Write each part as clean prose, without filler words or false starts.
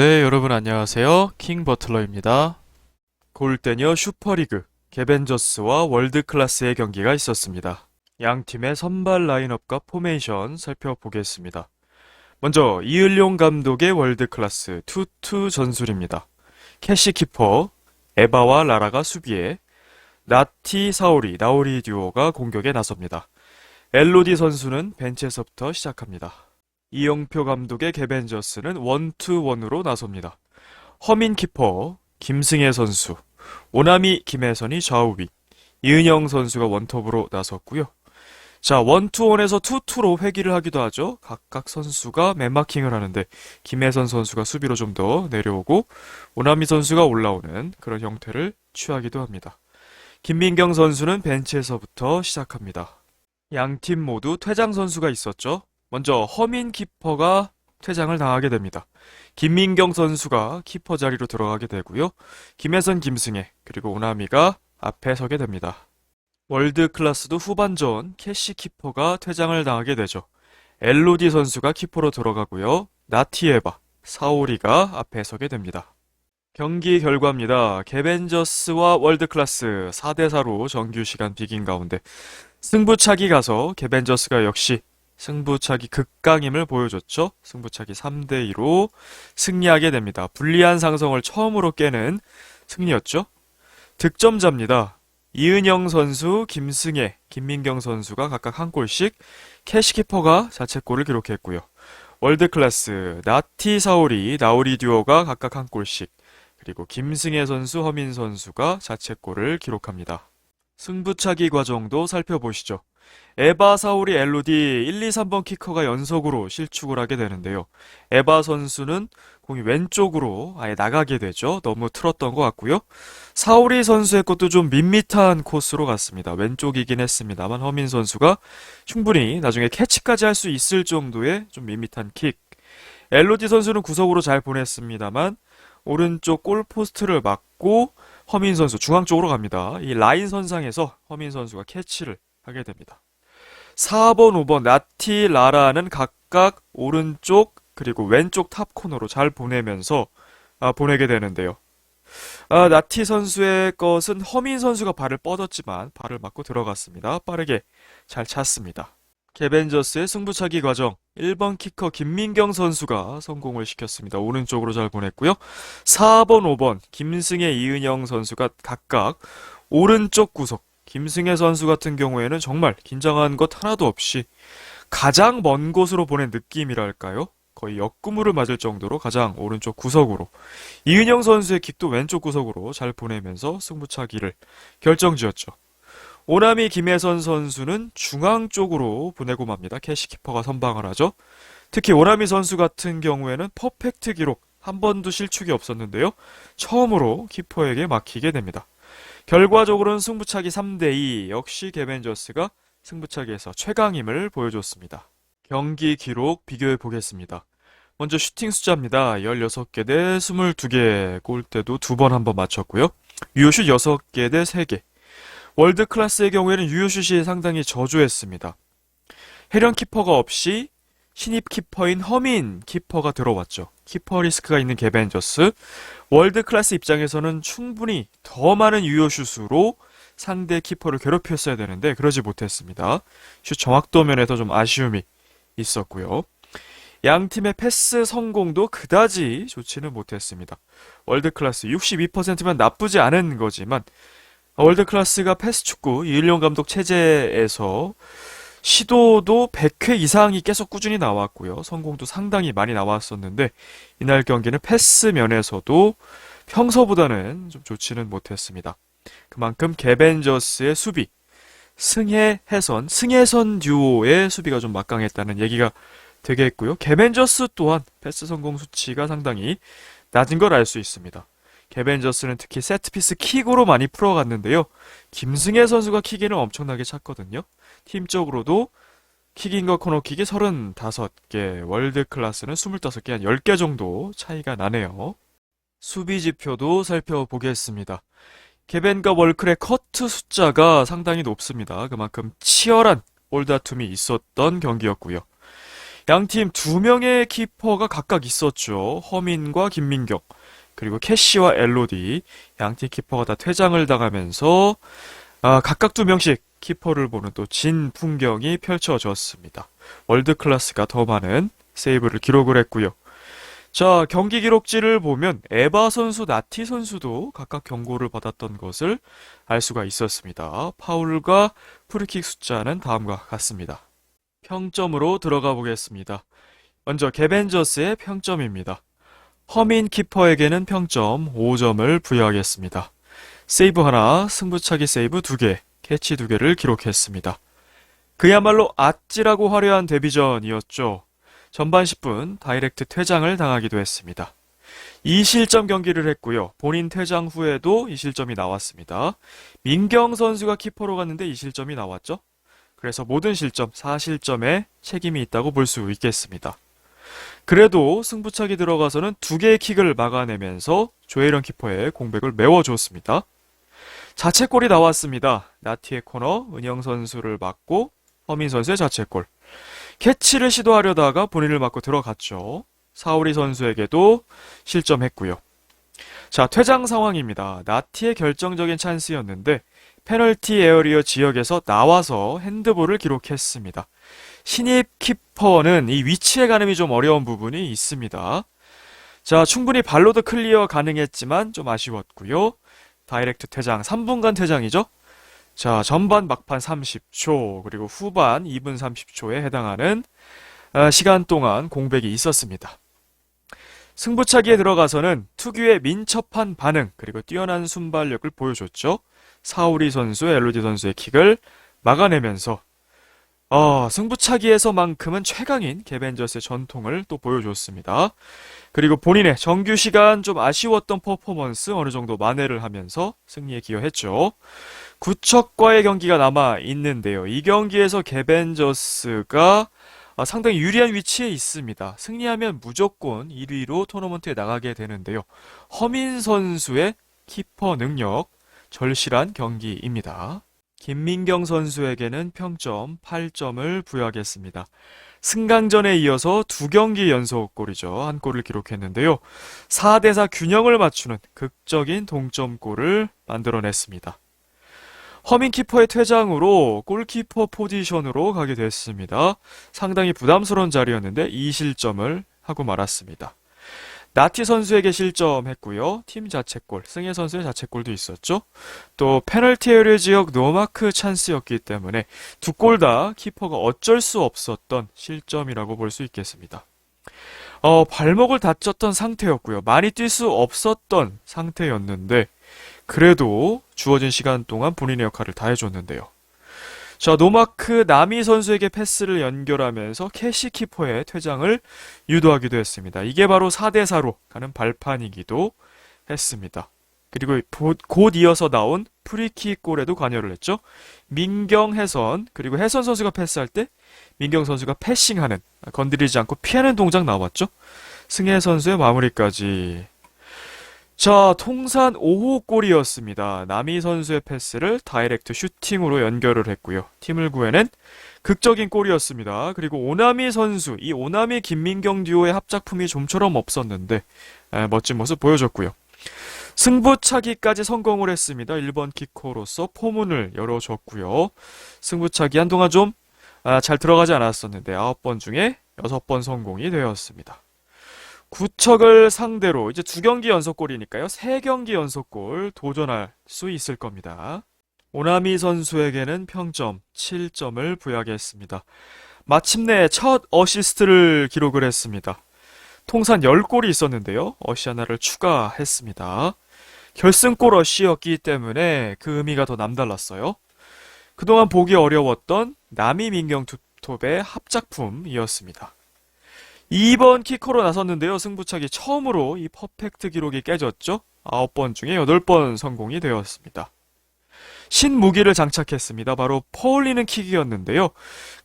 네, 여러분 안녕하세요. 킹 버틀러입니다. 골대녀 슈퍼리그 개벤저스와 월드클래스의 경기가 있었습니다. 양 팀의 선발 라인업과 포메이션 살펴보겠습니다. 먼저 이을용 감독의 월드클래스 투투 전술입니다. 캐시 키퍼, 에바와 라라가 수비에, 나티, 사오리, 나오리 듀오가 공격에 나섭니다. 엘로디 선수는 벤치에서부터 시작합니다. 이영표 감독의 개벤저스는 원투원으로 나섭니다. 허민 키퍼, 김승혜 선수, 오나미 김혜선이 좌우비, 이은영 선수가 원톱으로 나섰고요. 자, 원투원에서 투투로 회귀를 하기도 하죠. 각각 선수가 맨마킹을 하는데 김혜선 선수가 수비로 좀 더 내려오고 오나미 선수가 올라오는 그런 형태를 취하기도 합니다. 김민경 선수는 벤치에서부터 시작합니다. 양 팀 모두 퇴장 선수가 있었죠. 먼저 허민 키퍼가 퇴장을 당하게 됩니다. 김민경 선수가 키퍼 자리로 들어가게 되고요. 김혜선, 김승혜, 그리고 오나미가 앞에 서게 됩니다. 월드클래스도 후반전 캐시 키퍼가 퇴장을 당하게 되죠. 엘로디 선수가 키퍼로 들어가고요. 나티에바, 사오리가 앞에 서게 됩니다. 경기 결과입니다. 개벤저스와 월드클래스 4대4로 정규 시간 비긴 가운데 승부차기 가서 개벤저스가 역시 승부차기 극강임을 보여줬죠. 승부차기 3대2로 승리하게 됩니다. 불리한 상성을 처음으로 깨는 승리였죠. 득점자입니다. 이은영 선수, 김승혜, 김민경 선수가 각각 한 골씩, 캐시키퍼가 자책골을 기록했고요. 월드클래스, 나티, 사오리, 나오리 듀오가 각각 한 골씩, 그리고 김승혜 선수, 허민 선수가 자책골을 기록합니다. 승부차기 과정도 살펴보시죠. 에바, 사오리, 엘로디 1, 2, 3번 키커가 연속으로 실축을 하게 되는데요. 에바 선수는 공이 왼쪽으로 아예 나가게 되죠. 너무 틀었던 것 같고요. 사오리 선수의 것도 좀 밋밋한 코스로 갔습니다. 왼쪽이긴 했습니다만 허민 선수가 충분히 나중에 캐치까지 할 수 있을 정도의 좀 밋밋한 킥. 엘로디 선수는 구석으로 잘 보냈습니다만 오른쪽 골포스트를 맞고 허민 선수 중앙 쪽으로 갑니다. 이 라인 선상에서 허민 선수가 캐치를 하게 됩니다. 4번, 5번 나티, 라라는 각각 오른쪽 그리고 왼쪽 탑 코너로 잘 보내면서 보내게 되는데요. 나티 선수의 것은 허민 선수가 발을 뻗었지만 발을 맞고 들어갔습니다. 빠르게 잘 찼습니다. 개벤저스의 승부차기 과정 1번 키커 김민경 선수가 성공을 시켰습니다. 오른쪽으로 잘 보냈고요. 4번, 5번 김승혜, 이은영 선수가 각각 오른쪽 구석, 김승혜 선수 같은 경우에는 정말 긴장한 것 하나도 없이 가장 먼 곳으로 보낸 느낌이랄까요? 거의 옆구무를 맞을 정도로 가장 오른쪽 구석으로, 이은영 선수의 킥도 왼쪽 구석으로 잘 보내면서 승부차기를 결정지었죠. 오나미 김혜선 선수는 중앙 쪽으로 보내고 맙니다. 캐시키퍼가 선방을 하죠. 특히 오나미 선수 같은 경우에는 퍼펙트 기록, 한 번도 실축이 없었는데요. 처음으로 키퍼에게 막히게 됩니다. 결과적으로는 승부차기 3대2, 역시 개벤저스가 승부차기에서 최강임을 보여줬습니다. 경기 기록 비교해 보겠습니다. 먼저 슈팅 숫자입니다. 16개 대 22개, 골대도 2번 한 번 맞췄고요. 유효슛 6개 대 3개. 월드클래스의 경우에는 유효슛이 상당히 저조했습니다. 해련 키퍼가 없이 신입 키퍼인 허민 키퍼가 들어왔죠. 키퍼 리스크가 있는 개벤저스. 월드클래스 입장에서는 충분히 더 많은 유효슛으로 상대 키퍼를 괴롭혔어야 되는데 그러지 못했습니다. 슛 정확도 면에서 좀 아쉬움이 있었고요. 양 팀의 패스 성공도 그다지 좋지는 못했습니다. 월드클래스 62%면 나쁘지 않은 거지만 월드클래스가 패스 축구 이을용 감독 체제에서 시도도 100회 이상이 계속 꾸준히 나왔고요. 성공도 상당히 많이 나왔었는데 이날 경기는 패스 면에서도 평소보다는 좀 좋지는 못했습니다. 그만큼 개벤저스의 수비, 승혜선 듀오의 수비가 좀 막강했다는 얘기가 되겠고요. 개벤저스 또한 패스 성공 수치가 상당히 낮은 걸 알 수 있습니다. 개벤저스는 특히 세트피스 킥으로 많이 풀어갔는데요. 김승혜 선수가 킥에는 엄청나게 찼거든요. 팀적으로도 킥인과 코너킥이 35개, 월드클래스는 25개, 한 10개 정도 차이가 나네요. 수비 지표도 살펴보겠습니다. 개벤과 월클의 커트 숫자가 상당히 높습니다. 그만큼 치열한 볼다툼이 있었던 경기였고요. 양팀 두 명의 키퍼가 각각 있었죠. 허민과 김민경, 그리고 캐시와 엘로디. 양팀 키퍼가 다 퇴장을 당하면서 각각 두 명씩 키퍼를 보는 또 진 풍경이 펼쳐졌습니다. 월드 클래스가 더 많은 세이브를 기록을 했고요. 자, 경기 기록지를 보면 에바 선수, 나티 선수도 각각 경고를 받았던 것을 알 수가 있었습니다. 파울과 프리킥 숫자는 다음과 같습니다. 평점으로 들어가 보겠습니다. 먼저 개벤저스의 평점입니다. 허민 키퍼에게는 평점 5점을 부여하겠습니다. 세이브 하나, 승부차기 세이브 2개, 캐치 2개를 기록했습니다. 그야말로 아찔하고 화려한 데뷔전이었죠. 전반 10분 다이렉트 퇴장을 당하기도 했습니다. 2실점 경기를 했고요. 본인 퇴장 후에도 2실점이 나왔습니다. 민경 선수가 키퍼로 갔는데 2실점이 나왔죠. 그래서 모든 실점, 4실점에 책임이 있다고 볼 수 있겠습니다. 그래도 승부차기 들어가서는 2개의 킥을 막아내면서 조혜련 키퍼의 공백을 메워줬습니다. 자책골이 나왔습니다. 나티의 코너, 은영 선수를 맞고 허민 선수의 자책골. 캐치를 시도하려다가 본인을 맞고 들어갔죠. 사오리 선수에게도 실점했고요. 자, 퇴장 상황입니다. 나티의 결정적인 찬스였는데 페널티 에어리어 지역에서 나와서 핸드볼을 기록했습니다. 신입 키퍼는 이 위치에 가늠이 좀 어려운 부분이 있습니다. 자, 충분히 발로도 클리어 가능했지만 좀 아쉬웠고요. 다이렉트 퇴장, 3분간 퇴장이죠. 자, 전반 막판 30초, 그리고 후반 2분 30초에 해당하는 시간 동안 공백이 있었습니다. 승부차기에 들어가서는 특유의 민첩한 반응, 그리고 뛰어난 순발력을 보여줬죠. 사우리 선수, 엘로디 선수의 킥을 막아내면서 승부차기에서만큼은 최강인 개벤저스의 전통을 또 보여줬습니다. 그리고 본인의 정규 시간 좀 아쉬웠던 퍼포먼스 어느 정도 만회를 하면서 승리에 기여했죠. 구척과의 경기가 남아 있는데요. 이 경기에서 개벤저스가 상당히 유리한 위치에 있습니다. 승리하면 무조건 1위로 토너먼트에 나가게 되는데요. 허민 선수의 키퍼 능력, 절실한 경기입니다. 김민경 선수에게는 평점 8점을 부여하겠습니다. 승강전에 이어서 2경기 연속 골이죠. 한 골을 기록했는데요. 4대4 균형을 맞추는 극적인 동점골을 만들어냈습니다. 허민 키퍼의 퇴장으로 골키퍼 포지션으로 가게 됐습니다. 상당히 부담스러운 자리였는데 2실점을 하고 말았습니다. 나티 선수에게 실점했고요. 팀 자책골, 승혜 선수의 자책골도 있었죠. 또 페널티 에리어 지역 노마크 찬스였기 때문에 2골 다 키퍼가 어쩔 수 없었던 실점이라고 볼 수 있겠습니다. 발목을 다쳤던 상태였고요. 많이 뛸 수 없었던 상태였는데 그래도 주어진 시간 동안 본인의 역할을 다 해줬는데요. 자, 노마크 나미 선수에게 패스를 연결하면서 캐시 키퍼의 퇴장을 유도하기도 했습니다. 이게 바로 4대4로 가는 발판이기도 했습니다. 그리고 곧 이어서 나온 프리킥 골에도 관여를 했죠. 민경, 혜선, 그리고 혜선 선수가 패스할 때 민경 선수가 패싱하는, 건드리지 않고 피하는 동작 나왔죠. 승혜 선수의 마무리까지. 자, 통산 5호 골이었습니다. 나미 선수의 패스를 다이렉트 슈팅으로 연결을 했고요. 팀을 구해낸 극적인 골이었습니다. 그리고 오나미 선수, 이 오나미 김민경 듀오의 합작품이 좀처럼 없었는데 멋진 모습 보여줬고요. 승부차기까지 성공을 했습니다. 1번 키커로서 포문을 열어줬고요. 승부차기 한동안 좀 잘 들어가지 않았었는데 9번 중에 6번 성공이 되었습니다. 구척을 상대로 이제 2경기 연속골이니까요. 3경기 연속골 도전할 수 있을 겁니다. 오나미 선수에게는 평점 7점을 부여하겠습니다. 마침내 첫 어시스트를 기록을 했습니다. 통산 10골이 있었는데요. 어시 하나를 추가했습니다. 결승골 어시였기 때문에 그 의미가 더 남달랐어요. 그동안 보기 어려웠던 나미 민경 투톱의 합작품이었습니다. 2번 키커로 나섰는데요. 승부차기 처음으로 이 퍼펙트 기록이 깨졌죠. 9번 중에 8번 성공이 되었습니다. 신무기를 장착했습니다. 바로 퍼올리는 킥이었는데요.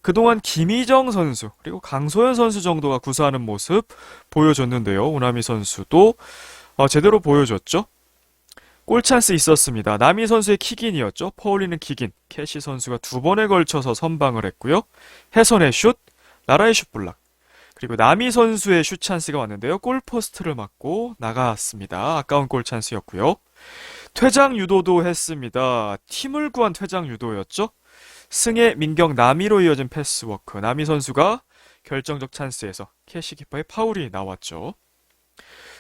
그동안 김희정 선수 그리고 강소연 선수 정도가 구사하는 모습 보여줬는데요. 오나미 선수도 제대로 보여줬죠. 골 찬스 있었습니다. 나미 선수의 킥인이었죠. 퍼올리는 킥인. 캐시 선수가 2번에 걸쳐서 선방을 했고요. 혜선의 슛, 나라의 슛블락. 그리고 나미 선수의 슛 찬스가 왔는데요. 골포스트를 맞고 나갔습니다. 아까운 골 찬스였고요. 퇴장 유도도 했습니다. 팀을 구한 퇴장 유도였죠. 승혜, 민경, 나미로 이어진 패스워크. 나미 선수가 결정적 찬스에서 캐시키퍼의 파울이 나왔죠.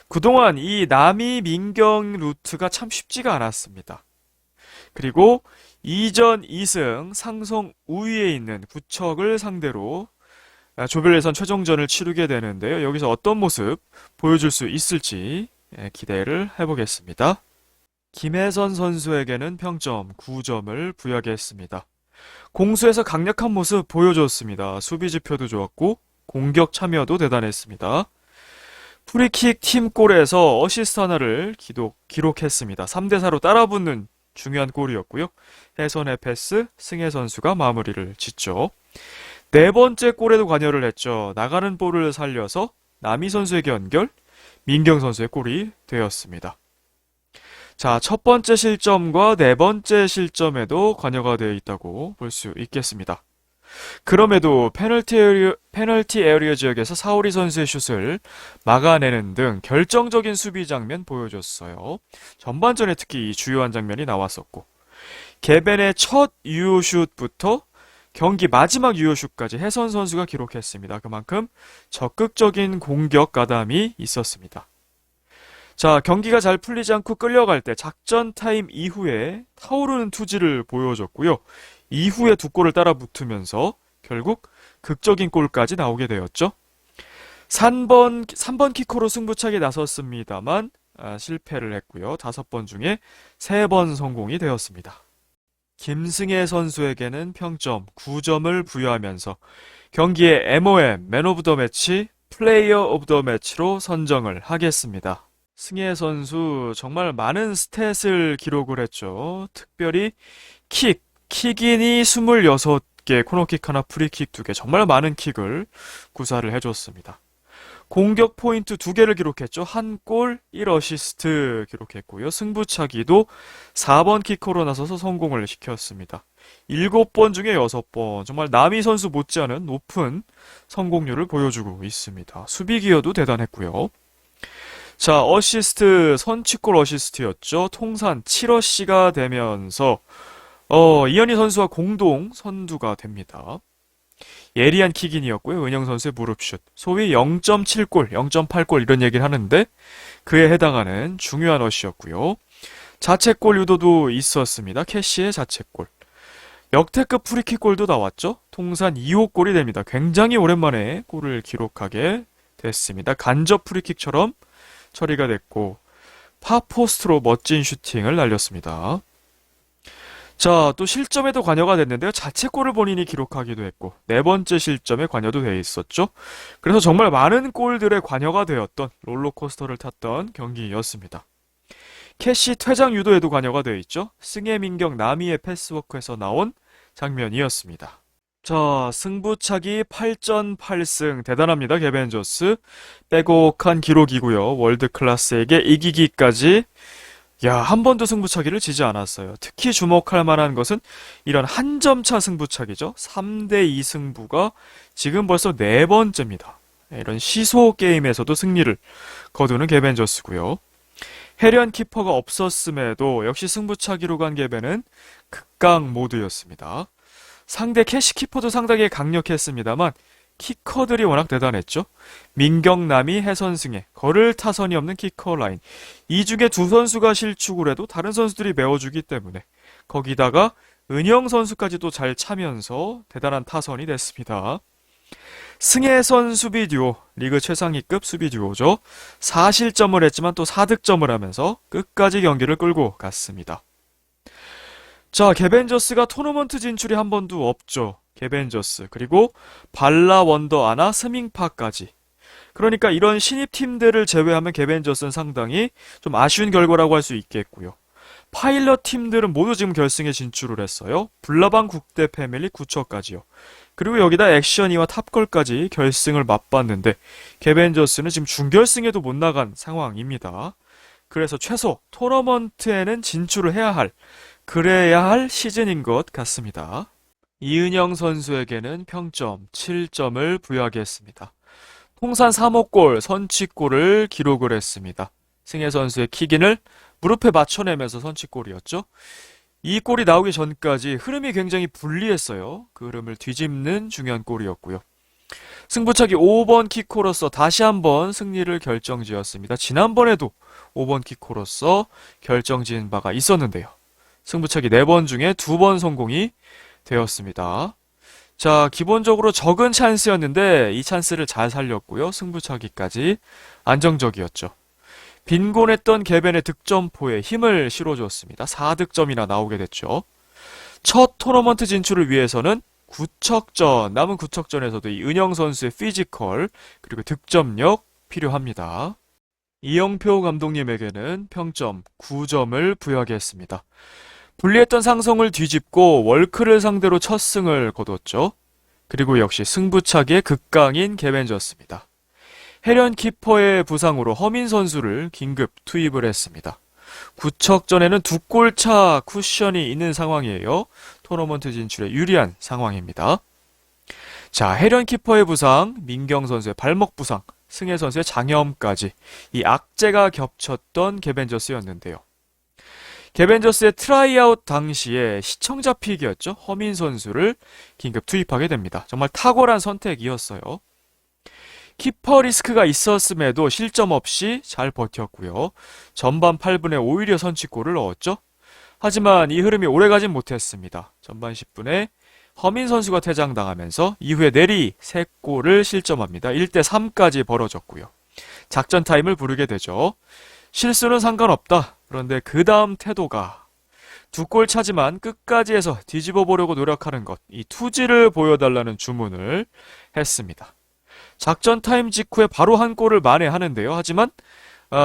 그동안 이 나미, 민경 루트가 참 쉽지가 않았습니다. 그리고 2전 2승 상성 우위에 있는 구척을 상대로 조별 예선 최종전을 치르게 되는데요. 여기서 어떤 모습 보여줄 수 있을지 기대를 해보겠습니다. 김혜선 선수에게는 평점 9점을 부여하겠습니다. 공수에서 강력한 모습 보여줬습니다. 수비 지표도 좋았고 공격 참여도 대단했습니다. 프리킥 팀골에서 어시스트 하나를 기록했습니다. 3대4로 따라붙는 중요한 골이었고요. 혜선의 패스, 승혜 선수가 마무리를 짓죠. 네 번째 골에도 관여를 했죠. 나가는 볼을 살려서 나미 선수에게 연결, 민경 선수의 골이 되었습니다. 자, 첫 번째 실점과 네 번째 실점에도 관여가 되어 있다고 볼 수 있겠습니다. 그럼에도 페널티 에리어 지역에서 사오리 선수의 슛을 막아내는 등 결정적인 수비 장면 보여줬어요. 전반전에 특히 이 주요한 장면이 나왔었고, 개벤의 첫 유효슛부터 경기 마지막 유효슛까지 혜선 선수가 기록했습니다. 그만큼 적극적인 공격 가담이 있었습니다. 자, 경기가 잘 풀리지 않고 끌려갈 때 작전 타임 이후에 타오르는 투지를 보여줬고요. 이후에 두 골을 따라 붙으면서 결국 극적인 골까지 나오게 되었죠. 3번 키커로 승부차기 나섰습니다만 실패를 했고요. 5번 중에 3번 성공이 되었습니다. 김승혜 선수에게는 평점 9점을 부여하면서 경기의 MOM, 맨 오브 더 매치, 플레이어 오브 더 매치로 선정을 하겠습니다. 승혜 선수 정말 많은 스탯을 기록을 했죠. 특별히 킥인이 26개, 코너킥 하나, 프리킥 2개, 정말 많은 킥을 구사를 해줬습니다. 공격 포인트 2개를 기록했죠. 1골, 1어시스트 기록했고요. 승부차기도 4번 키커로 나서서 성공을 시켰습니다. 7번 중에 6번, 정말 나미 선수 못지않은 높은 성공률을 보여주고 있습니다. 수비 기여도 대단했고요. 자, 어시스트, 선취골 어시스트였죠. 통산 7어시가 되면서 이현희 선수와 공동 선두가 됩니다. 예리한 킥인이었고요. 은영 선수의 무릎슛. 소위 0.7골, 0.8골 이런 얘기를 하는데 그에 해당하는 중요한 어시였고요. 자책골 유도도 있었습니다. 캐시의 자책골. 역대급 프리킥 골도 나왔죠. 통산 2호 골이 됩니다. 굉장히 오랜만에 골을 기록하게 됐습니다. 간접 프리킥처럼 처리가 됐고 파포스트로 멋진 슈팅을 날렸습니다. 자, 또 실점에도 관여가 됐는데요. 자책골을 본인이 기록하기도 했고 네 번째 실점에 관여도 되어 있었죠. 그래서 정말 많은 골들에 관여가 되었던 롤러코스터를 탔던 경기였습니다. 캐시 퇴장 유도에도 관여가 되어 있죠. 승혜, 민경, 나미의 패스워크에서 나온 장면이었습니다. 자, 승부차기 8전 8승 대단합니다. 개벤저스. 빼곡한 기록이고요. 월드클래스에게 이기기까지 한 번도 승부차기를 지지 않았어요. 특히 주목할 만한 것은 이런 한 점차 승부차기죠. 3대2 승부가 지금 벌써 네 번째입니다. 이런 시소 게임에서도 승리를 거두는 개벤저스고요. 해련 키퍼가 없었음에도 역시 승부차기로 간 개벤은 극강 모드였습니다. 상대 캐시키퍼도 상당히 강력했습니다만 키커들이 워낙 대단했죠. 민경남이 해선승에 거를 타선이 없는 키커 라인. 이 중에 두 선수가 실축을 해도 다른 선수들이 메워주기 때문에 거기다가 은영 선수까지도 잘 차면서 대단한 타선이 됐습니다. 승혜선 수비 듀오, 리그 최상위급 수비 듀오죠. 4실점을 했지만 또 4득점을 하면서 끝까지 경기를 끌고 갔습니다. 자, 개벤저스가 토너먼트 진출이 한 번도 없죠. 개벤저스, 그리고 발라 원더 아나 스밍파까지. 그러니까 이런 신입팀들을 제외하면 개벤저스는 상당히 좀 아쉬운 결과라고 할 수 있겠고요. 파일럿 팀들은 모두 지금 결승에 진출을 했어요. 불나방 국대 패밀리 9처까지요. 그리고 여기다 액션이와 탑걸까지 결승을 맛봤는데 개벤저스는 지금 준결승에도 못 나간 상황입니다. 그래서 최소 토너먼트에는 진출을 그래야 할 시즌인 것 같습니다. 이은영 선수에게는 평점 7점을 부여하겠습니다. 통산 3호 골, 선취골을 기록을 했습니다. 승혜 선수의 킥인을 무릎에 맞춰내면서 선취골이었죠. 이 골이 나오기 전까지 흐름이 굉장히 불리했어요. 그 흐름을 뒤집는 중요한 골이었고요. 승부차기 5번 키커로서 다시 한번 승리를 결정지었습니다. 지난번에도 5번 키커로서 결정지은 바가 있었는데요. 승부차기 4번 중에 2번 성공이 되었습니다. 자, 기본적으로 적은 찬스였는데 이 찬스를 잘 살렸고요. 승부차기까지 안정적이었죠. 빈곤했던 개벤의 득점포에 힘을 실어주었습니다. 4득점이나 나오게 됐죠. 첫 토너먼트 진출을 위해서는 구척전, 남은 구척전에서도 이 은영 선수의 피지컬 그리고 득점력 필요합니다. 이영표 감독님에게는 평점 9점을 부여하게 했습니다. 불리했던 상성을 뒤집고 월크를 상대로 첫 승을 거뒀죠. 그리고 역시 승부차기의 극강인 개벤저스입니다. 해련 키퍼의 부상으로 허민 선수를 긴급 투입을 했습니다. 구척전에는 2골차 쿠션이 있는 상황이에요. 토너먼트 진출에 유리한 상황입니다. 자, 해련 키퍼의 부상, 민경 선수의 발목 부상, 승혜 선수의 장염까지 이 악재가 겹쳤던 개벤저스였는데요. 개벤저스의 트라이아웃 당시에 시청자 픽이었죠. 허민 선수를 긴급 투입하게 됩니다. 정말 탁월한 선택이었어요. 키퍼 리스크가 있었음에도 실점 없이 잘 버텼고요. 전반 8분에 오히려 선취골을 넣었죠. 하지만 이 흐름이 오래가진 못했습니다. 전반 10분에 허민 선수가 퇴장당하면서 이후에 내리 3골을 실점합니다. 1대3까지 벌어졌고요. 작전 타임을 부르게 되죠. 실수는 상관없다. 그런데 그 다음 태도가 2골 차지만 끝까지 해서 뒤집어 보려고 노력하는 것, 이 투지를 보여달라는 주문을 했습니다. 작전 타임 직후에 바로 한 골을 만회하는데요. 하지만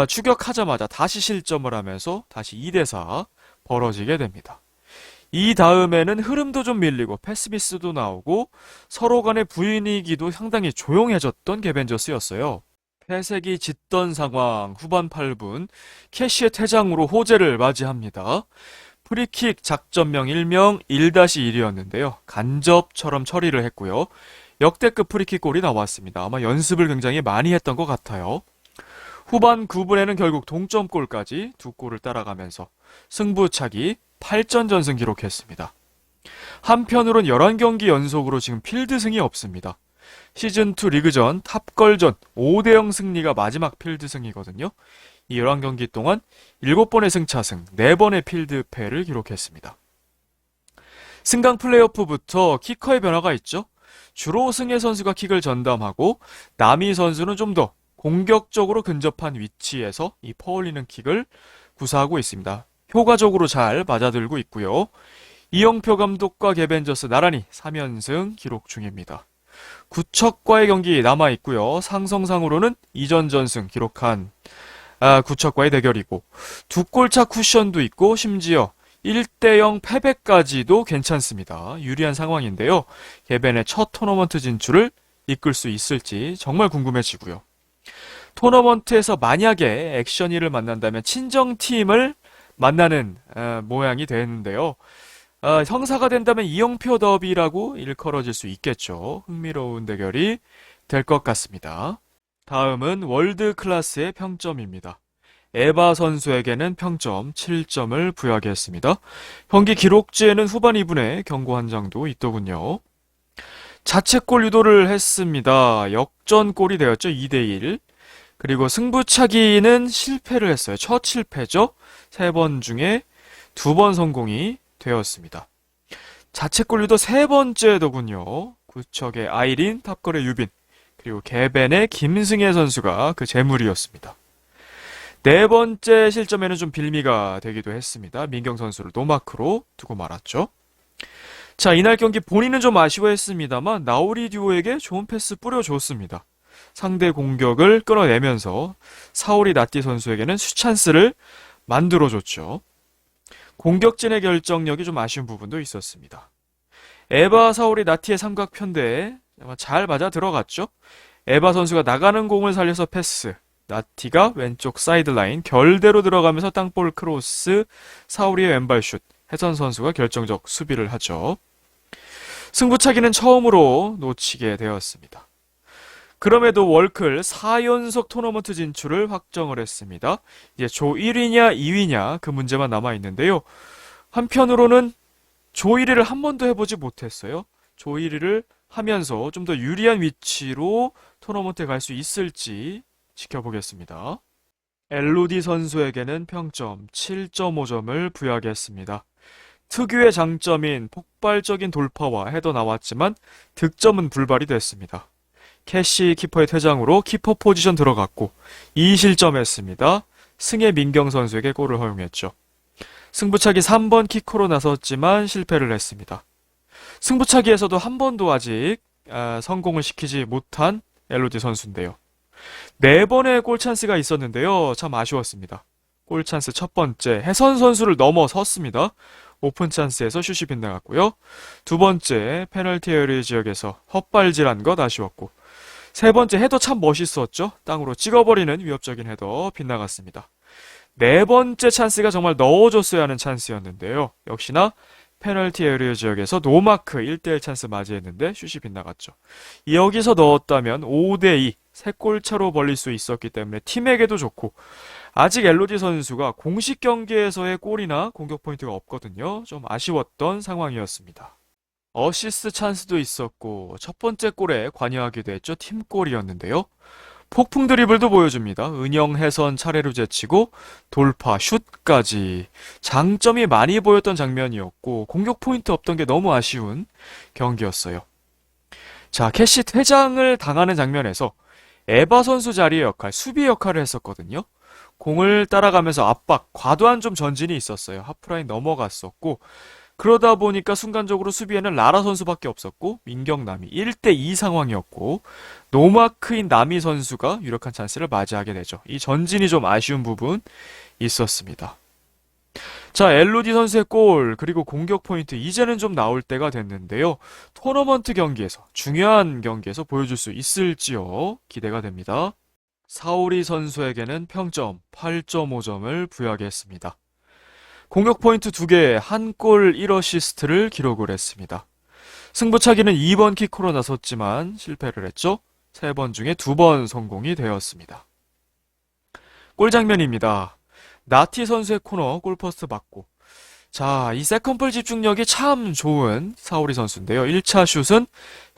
추격하자마자 다시 실점을 하면서 다시 2대4 벌어지게 됩니다. 이 다음에는 흐름도 좀 밀리고 패스미스도 나오고 서로 간의 분위기도 상당히 조용해졌던 개벤저스였어요. 패색이 짙던 상황, 후반 8분 캐시의 퇴장으로 호재를 맞이합니다. 프리킥 작전명 1명 1-1이었는데요. 간접처럼 처리를 했고요. 역대급 프리킥 골이 나왔습니다. 아마 연습을 굉장히 많이 했던 것 같아요. 후반 9분에는 결국 동점골까지 2골을 따라가면서 승부차기 8전 전승 기록했습니다. 한편으로는 11경기 연속으로 지금 필드승이 없습니다. 시즌2 리그전 탑걸전 5대0 승리가 마지막 필드승이거든요. 이 11경기 동안 7번의 승차승, 4번의 필드패를 기록했습니다. 승강 플레이오프부터 키커의 변화가 있죠. 주로 승혜 선수가 킥을 전담하고 남희 선수는 좀 더 공격적으로 근접한 위치에서 이 퍼올리는 킥을 구사하고 있습니다. 효과적으로 잘 맞아들고 있고요. 이영표 감독과 개벤저스 나란히 3연승 기록 중입니다. 구척과의 경기 남아있고요. 상성상으로는 2전 전승 기록한 구척과의 대결이고 2골차 쿠션도 있고 심지어 1대0 패배까지도 괜찮습니다. 유리한 상황인데요. 개벤의 첫 토너먼트 진출을 이끌 수 있을지 정말 궁금해지고요. 토너먼트에서 만약에 액션이를 만난다면 친정팀을 만나는 모양이 되는데요. 형사가 된다면 이영표 더비라고 일컬어질 수 있겠죠. 흥미로운 대결이 될 것 같습니다. 다음은 월드 클래스의 평점입니다. 에바 선수에게는 평점 7점을 부여하게 했습니다. 경기 기록지에는 후반 2분에 경고 한 장도 있더군요. 자책골 유도를 했습니다. 역전골이 되었죠. 2대1. 그리고 승부차기는 실패를 했어요. 첫 실패죠. 3번 중에 2번 성공이 되었습니다. 자책골 유도 3번째더군요. 구척의 아이린, 탑걸의 유빈, 그리고 개벤의 김승혜 선수가 그 제물이었습니다. 4번째 실점에는 좀 빌미가 되기도 했습니다. 민경 선수를 노마크로 두고 말았죠. 자, 이날 경기 본인은 좀 아쉬워했습니다만 나우리 듀오에게 좋은 패스 뿌려줬습니다. 상대 공격을 끊어내면서 사오리 나띠 선수에게는 슈찬스를 만들어줬죠. 공격진의 결정력이 좀 아쉬운 부분도 있었습니다. 에바 사오리 나티의 삼각편대에 잘 맞아 들어갔죠. 에바 선수가 나가는 공을 살려서 패스, 나티가 왼쪽 사이드라인 결대로 들어가면서 땅볼 크로스, 사오리의 왼발슛, 혜선 선수가 결정적 수비를 하죠. 승부차기는 처음으로 놓치게 되었습니다. 그럼에도 월클 4연속 토너먼트 진출을 확정을 했습니다. 이제 조 1위냐 2위냐 그 문제만 남아 있는데요. 한편으로는 조 1위를 한 번도 해보지 못했어요. 조 1위를 하면서 좀 더 유리한 위치로 토너먼트에 갈 수 있을지 지켜보겠습니다. 엘로디 선수에게는 평점 7.5점을 부여하겠습니다. 특유의 장점인 폭발적인 돌파와 헤더 나왔지만 득점은 불발이 됐습니다. 캐시 키퍼의 퇴장으로 키퍼 포지션 들어갔고 2실점했습니다. 승혜 민경 선수에게 골을 허용했죠. 승부차기 3번 키커로 나섰지만 실패를 했습니다. 승부차기에서도 한 번도 아직 성공을 시키지 못한 엘로디 선수인데요. 4번의 골 찬스가 있었는데요. 참 아쉬웠습니다. 골 찬스 첫 번째 해선 선수를 넘어섰습니다. 오픈 찬스에서 슛이 빗나갔고요. 두 번째 페널티 에리어 지역에서 헛발질한 것 아쉬웠고 세 번째 헤더 참 멋있었죠. 땅으로 찍어버리는 위협적인 헤더 빗나갔습니다. 네 번째 찬스가 정말 넣어줬어야 하는 찬스였는데요. 역시나 페널티 에리어 지역에서 노마크 1대1 찬스 맞이했는데 슛이 빗나갔죠. 여기서 넣었다면 5대2 3골 차로 벌릴 수 있었기 때문에 팀에게도 좋고 아직 엘로디 선수가 공식 경기에서의 골이나 공격 포인트가 없거든요. 좀 아쉬웠던 상황이었습니다. 어시스트 찬스도 있었고 첫 번째 골에 관여하기도 했죠. 팀골이었는데요. 폭풍 드리블도 보여줍니다. 은영 해선 차례로 제치고 돌파, 슛까지 장점이 많이 보였던 장면이었고 공격 포인트 없던 게 너무 아쉬운 경기였어요. 자, 캐시 퇴장을 당하는 장면에서 에바 선수 자리의 역할, 수비 역할을 했었거든요. 공을 따라가면서 압박, 과도한 좀 전진이 있었어요. 하프라인 넘어갔었고 그러다 보니까 순간적으로 수비에는 라라 선수밖에 없었고 민경남이 1대2 상황이었고 노마크인 남이 선수가 유력한 찬스를 맞이하게 되죠. 이 전진이 좀 아쉬운 부분 있었습니다. 자, 엘로디 선수의 골 그리고 공격 포인트 이제는 좀 나올 때가 됐는데요. 토너먼트 경기에서 중요한 경기에서 보여줄 수 있을지요. 기대가 됩니다. 사오리 선수에게는 평점 8.5점을 부여하겠습니다. 공격 포인트 2개, 한 골 1어시스트를 기록을 했습니다. 승부차기는 2번 키커로 나섰지만 실패를 했죠. 3번 중에 2번 성공이 되었습니다. 골 장면입니다. 나티 선수의 코너 골퍼스트 받고 자, 이 세컨볼 집중력이 참 좋은 사오리 선수인데요. 1차 슛은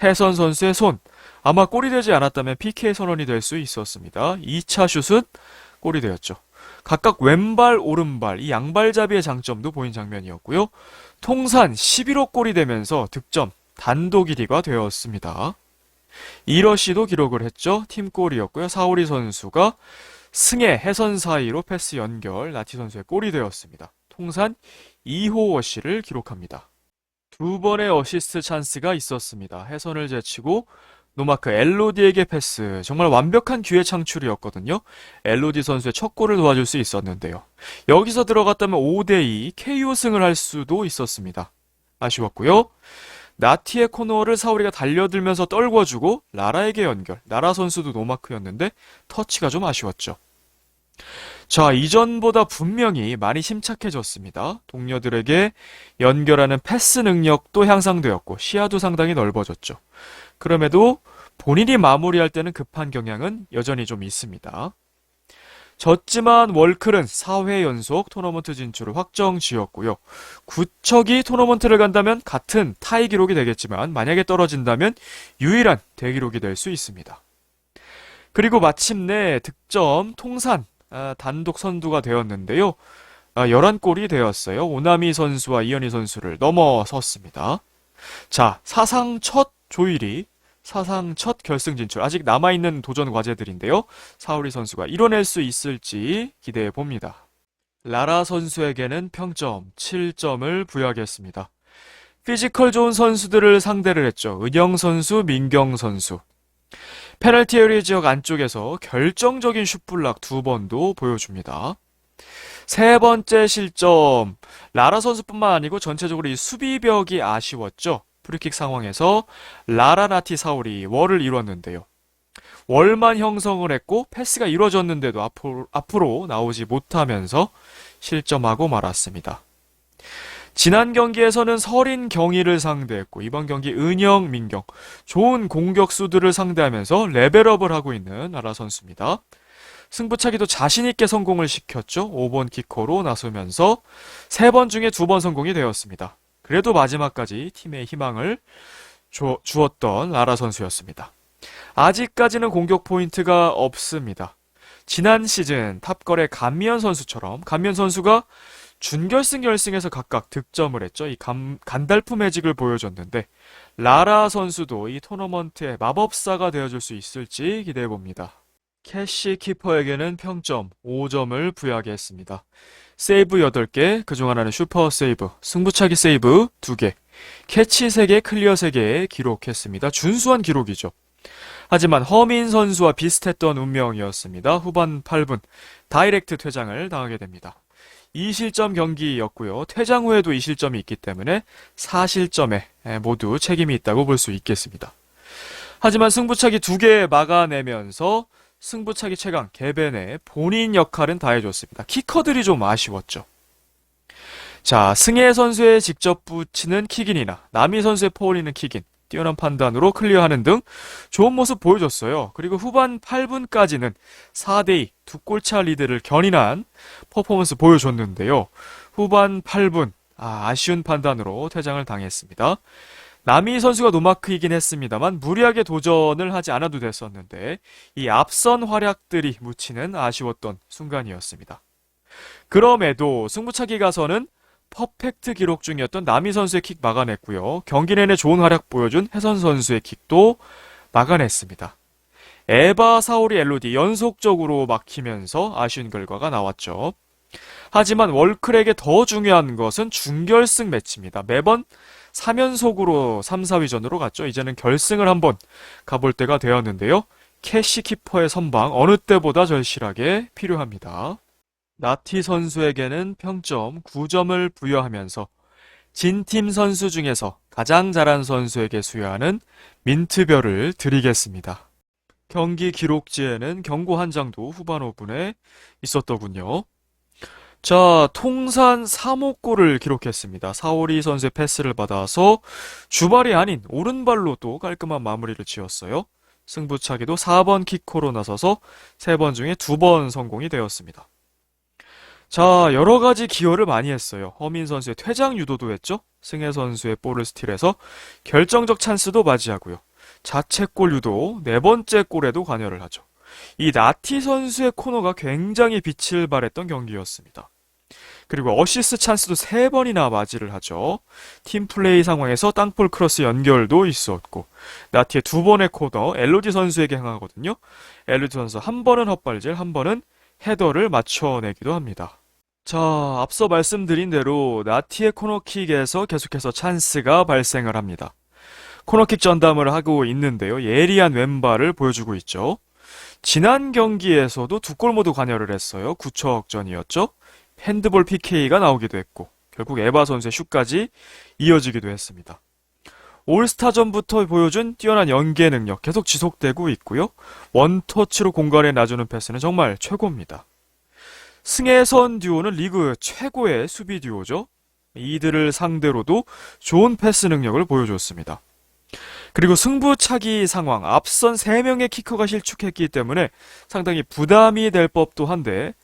해선 선수의 손 아마 골이 되지 않았다면 PK 선언이 될 수 있었습니다. 2차 슛은 골이 되었죠. 각각 왼발, 오른발, 이 양발잡이의 장점도 보인 장면이었고요. 통산 11호 골이 되면서 득점, 단독 1위가 되었습니다. 이러시도 기록을 했죠. 팀골이었고요. 사오리 선수가 승혜, 해선 사이로 패스 연결, 나티 선수의 골이 되었습니다. 통산 2호 어시를 기록합니다. 2번의 어시스트 찬스가 있었습니다. 해선을 제치고 노마크 엘로디에게 패스. 정말 완벽한 기회 창출이었거든요. 엘로디 선수의 첫 골을 도와줄 수 있었는데요. 여기서 들어갔다면 5대2 KO승을 할 수도 있었습니다. 아쉬웠고요. 나티의 코너를 사오리가 달려들면서 떨궈주고 라라에게 연결. 라라 선수도 노마크였는데 터치가 좀 아쉬웠죠. 자, 이전보다 분명히 많이 침착해졌습니다. 동료들에게 연결하는 패스 능력도 향상되었고 시야도 상당히 넓어졌죠. 그럼에도 본인이 마무리할 때는 급한 경향은 여전히 좀 있습니다. 졌지만 월클은 4회 연속 토너먼트 진출을 확정 지었고요. 구척이 토너먼트를 간다면 같은 타이 기록이 되겠지만 만약에 떨어진다면 유일한 대기록이 될 수 있습니다. 그리고 마침내 득점 통산 단독 선두가 되었는데요. 11골이 되었어요. 오나미 선수와 이현희 선수를 넘어섰습니다. 자, 사상 첫 조일이 사상 첫 결승 진출. 아직 남아있는 도전 과제들인데요. 사오리 선수가 이뤄낼 수 있을지 기대해 봅니다. 라라 선수에게는 평점 7점을 부여하겠습니다. 피지컬 좋은 선수들을 상대를 했죠. 은영 선수, 민경 선수. 페널티 에리어 지역 안쪽에서 결정적인 슛블락 2번도 보여줍니다. 세 번째 실점. 라라 선수뿐만 아니고 전체적으로 이 수비벽이 아쉬웠죠. 프리킥 상황에서 라라 나티 사오리 월을 이뤘는데요. 월만 형성을 했고 패스가 이루어졌는데도 앞으로 나오지 못하면서 실점하고 말았습니다. 지난 경기에서는 서린 경희를 상대했고 이번 경기 은영, 민경 좋은 공격수들을 상대하면서 레벨업을 하고 있는 나라 선수입니다. 승부차기도 자신있게 성공을 시켰죠. 5번 키커로 나서면서 3번 중에 2번 성공이 되었습니다. 그래도 마지막까지 팀의 희망을 주었던 나라 선수였습니다. 아직까지는 공격 포인트가 없습니다. 지난 시즌 탑걸의 감미연 선수처럼 감미연 선수가 준결승, 결승에서 각각 득점을 했죠. 이 간달프 매직을 보여줬는데 라라 선수도 이 토너먼트의 마법사가 되어줄 수 있을지 기대해봅니다. 캐시 키퍼에게는 평점 5점을 부여하게 했습니다. 세이브 8개, 그중 하나는 슈퍼 세이브, 승부차기 세이브 2개, 캐치 3개, 클리어 3개 기록했습니다. 준수한 기록이죠. 하지만 허민 선수와 비슷했던 운명이었습니다. 후반 8분 다이렉트 퇴장을 당하게 됩니다. 2실점 경기였고요. 퇴장 후에도 2실점이 있기 때문에 4실점에 모두 책임이 있다고 볼 수 있겠습니다. 하지만 승부차기 2개 막아내면서 승부차기 최강 개벤의 본인 역할은 다해줬습니다. 키커들이 좀 아쉬웠죠. 자, 승혜 선수의 직접 붙이는 킥인이나 남희 선수의 포올리는 킥인 뛰어난 판단으로 클리어하는 등 좋은 모습 보여줬어요. 그리고 후반 8분까지는 4대2 2골차 리드를 견인한 퍼포먼스 보여줬는데요. 후반 8분 아쉬운 판단으로 퇴장을 당했습니다. 남희 선수가 노마크이긴 했습니다만 무리하게 도전을 하지 않아도 됐었는데 이 앞선 활약들이 묻히는 아쉬웠던 순간이었습니다. 그럼에도 승부차기 가서는 퍼펙트 기록 중이었던 남희 선수의 킥 막아냈고요. 경기 내내 좋은 활약 보여준 혜선 선수의 킥도 막아냈습니다. 에바, 사오리, 엘로디 연속적으로 막히면서 아쉬운 결과가 나왔죠. 하지만 월클에게 더 중요한 것은 준결승 매치입니다. 매번 3연속으로 3, 4위전으로 갔죠. 이제는 결승을 한번 가볼 때가 되었는데요. 캐시 키퍼의 선방 어느 때보다 절실하게 필요합니다. 나티 선수에게는 평점 9점을 부여하면서 진팀 선수 중에서 가장 잘한 선수에게 수여하는 민트별을 드리겠습니다. 경기 기록지에는 경고 한 장도 후반 5분에 있었더군요. 자, 통산 3호 골을 기록했습니다. 사오리 선수의 패스를 받아서 주발이 아닌 오른발로 또 깔끔한 마무리를 지었어요. 승부차기도 4번 키커로 나서서 3번 중에 2번 성공이 되었습니다. 자, 여러 가지 기여를 많이 했어요. 허민 선수의 퇴장 유도도 했죠. 승혜 선수의 볼을 스틸해서 결정적 찬스도 맞이하고요. 자책골 유도, 4번째 골에도 관여를 하죠. 이 나티 선수의 코너가 굉장히 빛을 발했던 경기였습니다. 그리고 어시스트 찬스도 3번이나 맞이를 하죠. 팀플레이 상황에서 땅볼 크로스 연결도 있었고 나티의 2번의 코너 엘로디 선수에게 향하거든요. 엘로디 선수 한 번은 헛발질, 한 번은 헤더를 맞춰내기도 합니다. 자, 앞서 말씀드린 대로 나티의 코너킥에서 계속해서 찬스가 발생을 합니다. 코너킥 전담을 하고 있는데요. 예리한 왼발을 보여주고 있죠. 지난 경기에서도 2골 모두 관여를 했어요. 구척전이었죠. 핸드볼 PK가 나오기도 했고 결국 에바 선수의 슛까지 이어지기도 했습니다. 올스타전부터 보여준 뛰어난 연계 능력 계속 지속되고 있고요. 원터치로 공간에 놔주는 패스는 정말 최고입니다. 승혜선 듀오는 리그 최고의 수비 듀오죠. 이들을 상대로도 좋은 패스 능력을 보여줬습니다. 그리고 승부차기 상황, 앞선 3명의 키커가 실축했기 때문에 상당히 부담이 될 법도 한데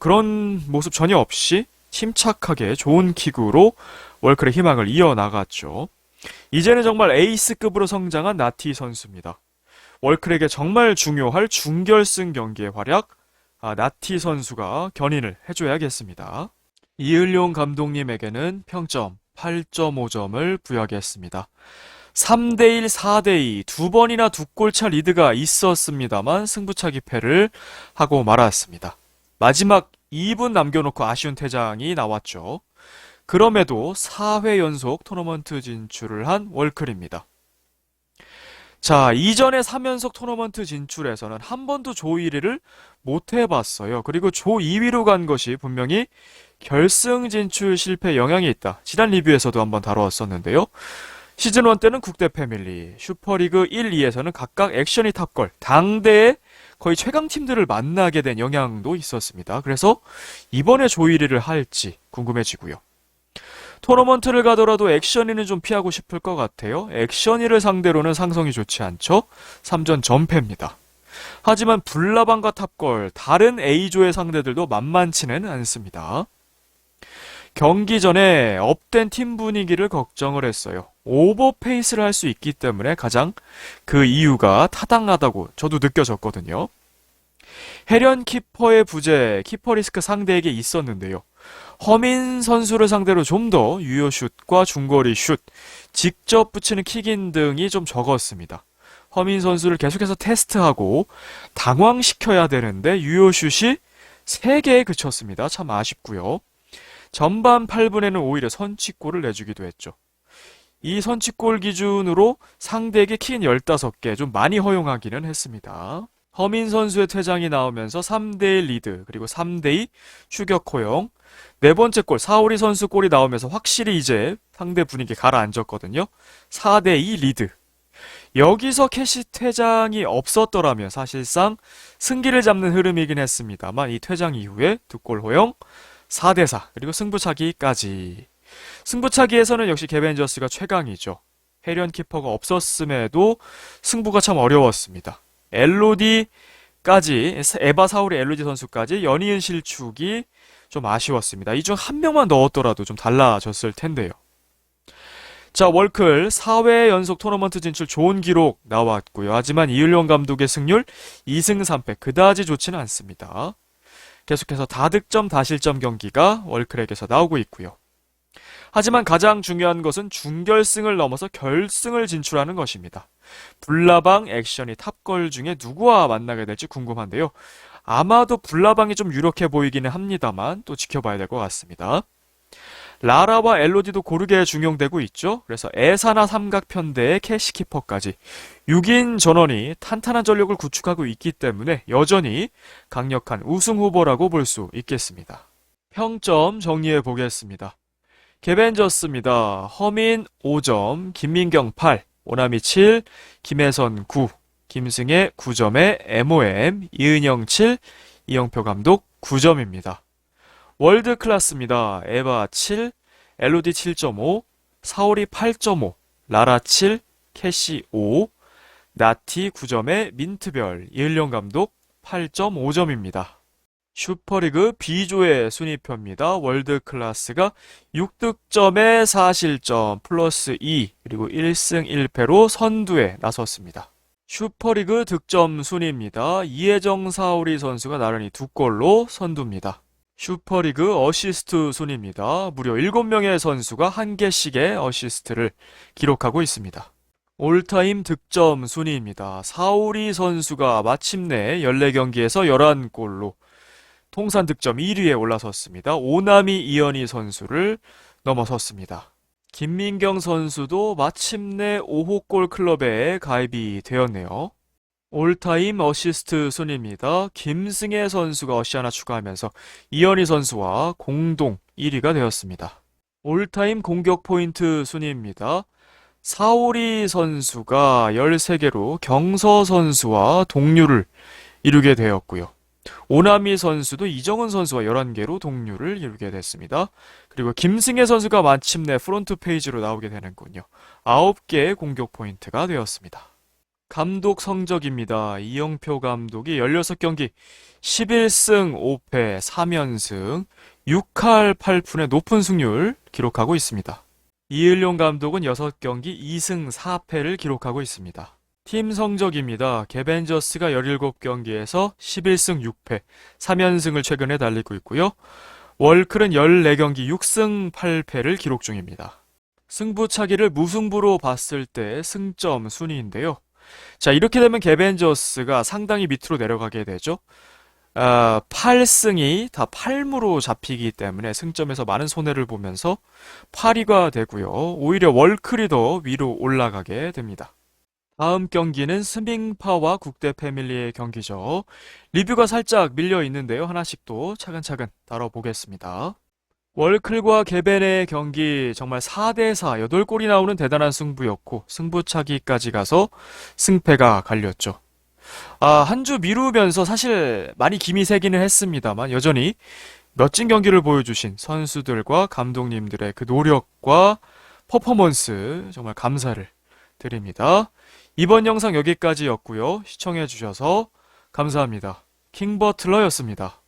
그런 모습 전혀 없이 침착하게 좋은 킥으로 월클의 희망을 이어나갔죠. 이제는 정말 에이스급으로 성장한 나티 선수입니다. 월클에게 정말 중요할 준결승 경기의 활약, 나티 선수가 견인을 해줘야겠습니다. 이을용 감독님에게는 평점 8.5점을 부여하겠습니다. 3대1, 4대2 2번이나 2골차 리드가 있었습니다만 승부차기 패를 하고 말았습니다. 마지막 2분 남겨놓고 아쉬운 퇴장이 나왔죠. 그럼에도 4회 연속 토너먼트 진출을 한 월클입니다. 자, 이전에 3연속 토너먼트 진출에서는 한 번도 조 1위를 못 해봤어요. 그리고 조 2위로 간 것이 분명히 결승 진출 실패에 영향이 있다. 지난 리뷰에서도 한번 다루었었는데요. 시즌1 때는 국대 패밀리, 슈퍼리그 1, 2에서는 각각 액션이 탑걸, 당대의 거의 최강팀들을 만나게 된 영향도 있었습니다. 그래서 이번에 조 1위를 할지 궁금해지고요. 토너먼트를 가더라도 액션이는 좀 피하고 싶을 것 같아요. 액션이를 상대로는 상성이 좋지 않죠. 3전 전패입니다. 하지만 불나방과 탑걸, 다른 A조의 상대들도 만만치는 않습니다. 경기 전에 업된 팀 분위기를 걱정을 했어요. 오버페이스를 할 수 있기 때문에 가장 그 이유가 타당하다고 저도 느껴졌거든요. 해련 키퍼의 부재, 키퍼 리스크 상대에게 있었는데요. 허민 선수를 상대로 좀 더 유효슛과 중거리 슛, 직접 붙이는 킥인 등이 좀 적었습니다. 허민 선수를 계속해서 테스트하고 당황시켜야 되는데 유효슛이 3개에 그쳤습니다. 참 아쉽고요. 전반 8분에는 오히려 선취골을 내주기도 했죠. 이 선취골 기준으로 상대에게 킥인 15개 좀 많이 허용하기는 했습니다. 허민 선수의 퇴장이 나오면서 3대1 리드, 그리고 3대2 추격 허용, 네 번째 골, 사오리 선수 골이 나오면서 확실히 이제 상대 분위기 가라앉았거든요. 4대2 리드. 여기서 캐시 퇴장이 없었더라면 사실상 승기를 잡는 흐름이긴 했습니다만 이 퇴장 이후에 2골 허용, 4대4, 그리고 승부차기까지. 승부차기에서는 역시 개벤저스가 최강이죠. 해련 키퍼가 없었음에도 승부가 참 어려웠습니다. 엘로디까지, 에바 사우리 엘로디 선수까지 연이은 실축이 좀 아쉬웠습니다. 이 중 한 명만 넣었더라도 좀 달라졌을 텐데요. 자, 월클 4회 연속 토너먼트 진출 좋은 기록 나왔고요. 하지만 이을용 감독의 승률 2승 3패 그다지 좋지는 않습니다. 계속해서 다득점 다실점 경기가 월클에게서 나오고 있고요. 하지만 가장 중요한 것은 준결승을 넘어서 결승을 진출하는 것입니다. 불나방, 액션이, 탑걸 중에 누구와 만나게 될지 궁금한데요. 아마도 불나방이 좀 유력해 보이기는 합니다만 또 지켜봐야 될 것 같습니다. 라라와 엘로디도 고르게 중용되고 있죠. 그래서 에사나 삼각편대의 캐시키퍼까지 6인 전원이 탄탄한 전력을 구축하고 있기 때문에 여전히 강력한 우승 후보라고 볼 수 있겠습니다. 평점 정리해 보겠습니다. 개벤저스입니다. 허민 5점, 김민경 8, 오나미 7, 김혜선 9, 김승혜 9점에 MOM, 이은영 7, 이영표 감독 9점입니다. 월드클래스입니다. 에바 7, 엘로디 7.5, 사오리 8.5, 라라 7, 캐시 5, 나티 9점에 민트별, 이을령 감독 8.5점입니다. 슈퍼리그 B조의 순위표입니다. 월드클래스가 6득점에 4실점 플러스 2 그리고 1승 1패로 선두에 나섰습니다. 슈퍼리그 득점 순위입니다. 이혜정 사오리 선수가 나란히 2골로 선두입니다. 슈퍼리그 어시스트 순위입니다. 무려 7명의 선수가 1개씩의 어시스트를 기록하고 있습니다. 올타임 득점 순위입니다. 사오리 선수가 마침내 14경기에서 11골로 통산 득점 1위에 올라섰습니다. 오나미 이현희 선수를 넘어섰습니다. 김민경 선수도 마침내 5호골 클럽에 가입이 되었네요. 올타임 어시스트 순위입니다. 김승혜 선수가 어시 하나 추가하면서 이현희 선수와 공동 1위가 되었습니다. 올타임 공격 포인트 순위입니다. 사오리 선수가 13개로 경서 선수와 동률을 이루게 되었고요. 오나미 선수도 이정은 선수와 11개로 동률을 이루게 됐습니다. 그리고 김승혜 선수가 마침내 프론트 페이지로 나오게 되는군요. 9개의 공격 포인트가 되었습니다. 감독 성적입니다. 이영표 감독이 16경기 11승 5패 3연승 6할 8푼의 높은 승률 기록하고 있습니다. 이을용 감독은 6경기 2승 4패를 기록하고 있습니다. 팀 성적입니다. 개벤저스가 17경기에서 11승 6패 3연승을 최근에 달리고 있고요. 월클은 14경기 6승 8패를 기록 중입니다. 승부차기를 무승부로 봤을 때 승점 순위인데요. 자, 이렇게 되면 개벤저스가 상당히 밑으로 내려가게 되죠. 8승이 다 8무로 잡히기 때문에 승점에서 많은 손해를 보면서 8위가 되고요. 오히려 월클이 더 위로 올라가게 됩니다. 다음 경기는 스밍파와 국대 패밀리의 경기죠. 리뷰가 살짝 밀려 있는데요. 하나씩 또 차근차근 다뤄보겠습니다. 월클과 개벤의 경기 정말 4대4 8골이 나오는 대단한 승부였고 승부차기까지 가서 승패가 갈렸죠. 한 주 미루면서 사실 많이 김이 새기는 했습니다만 여전히 멋진 경기를 보여주신 선수들과 감독님들의 그 노력과 퍼포먼스 정말 감사를 드립니다. 이번 영상 여기까지였고요. 시청해주셔서 감사합니다. 킹버틀러였습니다.